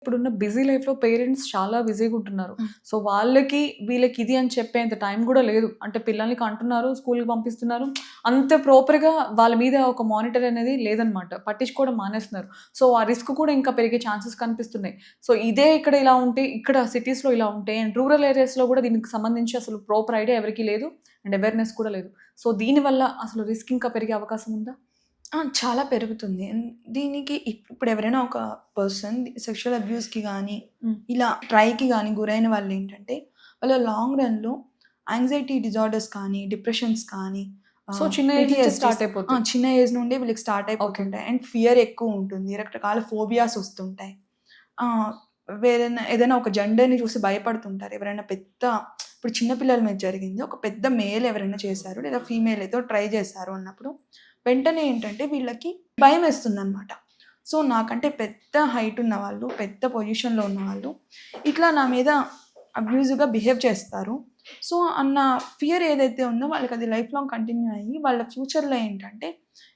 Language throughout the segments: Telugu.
ఇప్పుడున్న బిజీ లైఫ్‌లో పేరెంట్స్ చాలా బిజీగా ఉంటున్నారు. హ్మ్. సో, వాళ్ళకి, వీళ్ళకి ఇది అని చెప్పేంత టైం గూడా లేదు. అంటే పిల్లల్ని కంటున్నారు, స్కూల్‌కి పంపిస్తున్నారు. అంత ప్రాపర్‌గా వాళ్ళ మీద ఒక మానిటర్ అనేది లేదనమాట. పట్టించుకోవడం మానేస్తున్నారు. సో, ఆ రిస్క్ కూడా ఇంకా పెరిగే ఛాన్సెస్ కనిపిస్తున్నాయి. సో, ఇదే ఇక్కడ ఇలా ఉంటే, ఇక్కడ సిటీస్‌లో ఇలా ఉంటే అండ్ రూరల్ ఏరియాస్‌లో కూడా దీనికి సంబంధించి అసలు ప్రాపర్ ఐడియా ఎవరికీ లేదు. అండ్ అవేర్‌నెస్ కూడా లేదు. సో, దీనివల్ల అసలు రిస్క్ ఇంకా పెరిగే అవకాశం ఉందా? చాలా పెరుగుతుంది. దీనికి ఇప్పుడు ఎవరైనా ఒక పర్సన్ సెక్షువల్ అబ్యూస్‌కి గానీ, హ్మ్. ఇలా ట్రైకి గానీ గురైన వాళ్ళేంటంటే, వాళ్ళ లాంగ్ రన్‌లో యాంగ్జైటీ డిజార్డర్స్ కానీ, డిప్రెషన్స్ కానీ, సో, చిన్న ఏజ్ నుంచే స్టార్ట్ అయిపోతాయి. చిన్న ఏజ్ నుండే వీళ్ళకి స్టార్ట్ ఓకే. అయిపోతుంటాయి. అండ్ ఫియర్ ఎక్కువుంటుంది. రకరకాల ఫోబియాస్ వస్తుంటాయి. ఆహ్, ఏదైనా ఒక జెండర్‌ని చూసి భయపడుతుంటారు. ఎవరైనా ఇప్పుడు చిన్న పిల్లల మీద జరిగింది. ఒక పెద్ద మేల్ ఎవరైనా చేశారు, లేదా ఫీమేల్ ఏదో ట్రై చేశారు అన్నప్పుడు, వెంటనే ఏంటంటే వీళ్ళకి భయమేస్తుందనమాట. సో, నాకంటే పెద్ద హైట్ ఉన్నవాళ్ళు, పెద్ద పొజిషన్‌లో ఉన్నవాళ్ళు ఇట్లా నా మీద అబ్యూజివ్‌గా బిహేవ్ చేస్తారు. సో, అన్న ఫియర్ ఏదైతే ఉందో వాళ్ళకది లైఫ్ లాంగ్ కంటిన్యూ అయ్యి, వాళ్ళ ఫ్యూచర్‌లో ఏంటంటే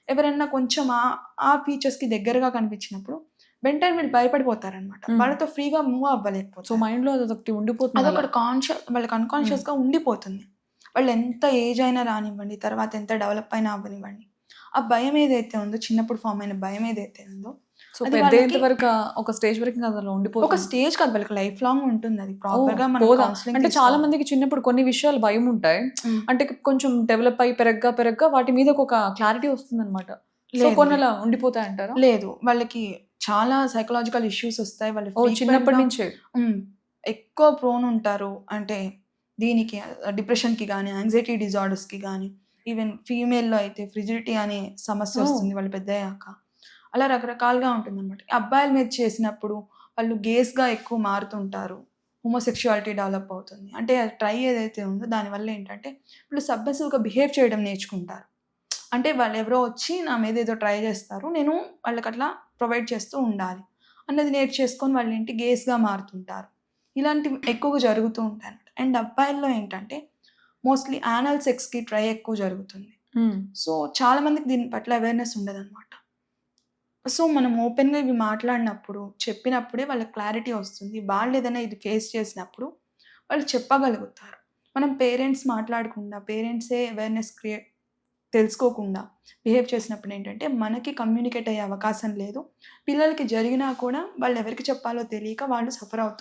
ఎవరైనా కొంచెం ఆ ఫీచర్స్‌కి దగ్గరగా కనిపించినప్పుడు వెంటనే వీళ్ళు భయపడిపోతారనమాట. హ్మ్. వాళ్ళతో ఫ్రీగా మూవ్ సో, అవ్వలేకపోతారు. మైండ్‌లో అదొకటి ఉండిపోతుంది అలా. అదొకటి వాళ్ళకి హ్మ్. అన్‌కాన్షియస్‌గా ఉండిపోతుంది. వాళ్ళు ఎంత ఏజ్ అయినా రానివ్వండి, తర్వాత ఎంత డెవలప్ అయినా అవ్వనివ్వండి. ఆ భయం ఏదైతే ఉందో, చిన్నప్పుడు ఫార్మ్ అయిన భయం ఏదైతే ఉందో, సో, అది పెద్దయ్యేంత వాళ్ళకి వరకు ఒక స్టేజ్ వరకు ఇంక అందులో ఒక ఉండిపోతుంది. స్టేజ్ కాదు, వాళ్ళకి లైఫ్ లాంగ్ ఉంటుందది. ఓహ్! ప్రాపర్‌గా మనం పోదా? కౌన్సెలింగ్ అంటే చాలా తీసుకోవాలి. మందికి చిన్నప్పుడు కొన్ని విషయాలు భయముంటాయి. హ్మ్. అంటే కొంచెం డెవలప్ అయ్యి పెరగ్గా వాటి మీద ఒక క్లారిటీ వస్తుందనమాట. సో, లేదు. కొన్ని లేదు. అలా ఉండిపోతాయంటారా? లేదు. వాళ్ళకి చాలా సైకలాజికల్ ఇష్యూస్ ఒస్తాయి. వాళ్ళు ఓహ్! చిన్నప్పటి ఫ్రీక్వెంట్‌గా నుంచే. హ్మ్. ఎక్కువ ప్రోన్ ఉంటారు. అంటే దీనికి డిప్రెషన్‌కి గానీ, యాంగ్జైటీ డిజార్డర్స్‌కి గానీ, ఈవెన్ ఫీమేల్‌లో అయితే ఫ్రిజిడిటీ అనే సమస్య ఓహ్! ఒస్తుంది వాళ్ళు పెద్దయ్యాక. అలా రకరకాలుగా ఉంటుందనమాట. అబ్బాయిల మీద చేసినప్పుడు వాళ్ళు గేస్‌గా ఎక్కువ మారుతుంటారు. హోమోసెక్షువాలిటీ డెవలప్ అవుతుంది. అంటే ట్రై ఏదైతే ఉందో దానివల్ల ఏంటంటే, వీళ్ళు సబ్మిసివ్‌గా బిహేవ్ చేయడం నేర్చుకుంటారు. అంటే వాళ్ళెవరో వచ్చి నా మీద ఏదో ట్రై చేస్తారు. నేను వాళ్ళకట్లా ప్రొవైడ్ చేస్తూ ఉండాలి అన్నది నేర్చేసుకొని వాళ్ళేంటి గేస్‌గా మారుతుంటారు. ఇలాంటివి ఎక్కువగా జరుగుతూ ఉంటాయన్నమాట. అండ్ అబ్బాయిల్లో ఏంటంటే మోస్ట్‌లీ యానల్ సెక్స్‌కి ట్రై ఎక్కువ జరుగుతుంది. హ్మ్. సో, చాలా మందికి దీని పట్ల అవేర్‌నెస్ ఉండదనమాట. సో, మనం ఓపెన్‌గా ఇవి మాట్లాడినప్పుడు, చెప్పినప్పుడే వాళ్ళకి క్లారిటీ వస్తుంది. వాళ్ళేదైనా ఇది ఫేస్ చేసినప్పుడు వాళ్ళు చెప్పగలుగుతారు. మనం పేరెంట్స్ మాట్లాడకుండా, పేరెంట్సే అవేర్‌నెస్ తెలుసుకోకుండా బిహేవ్ చేసినప్పుడు ఏంటంటే, మనకి కమ్యూనికేట్ అయ్యే అవకాశం లేదు. పిల్లలకి జరిగినా కూడా వాళ్ళెవరికి చెప్పాలో తెలియక వాళ్ళు సఫర్ అవుతూ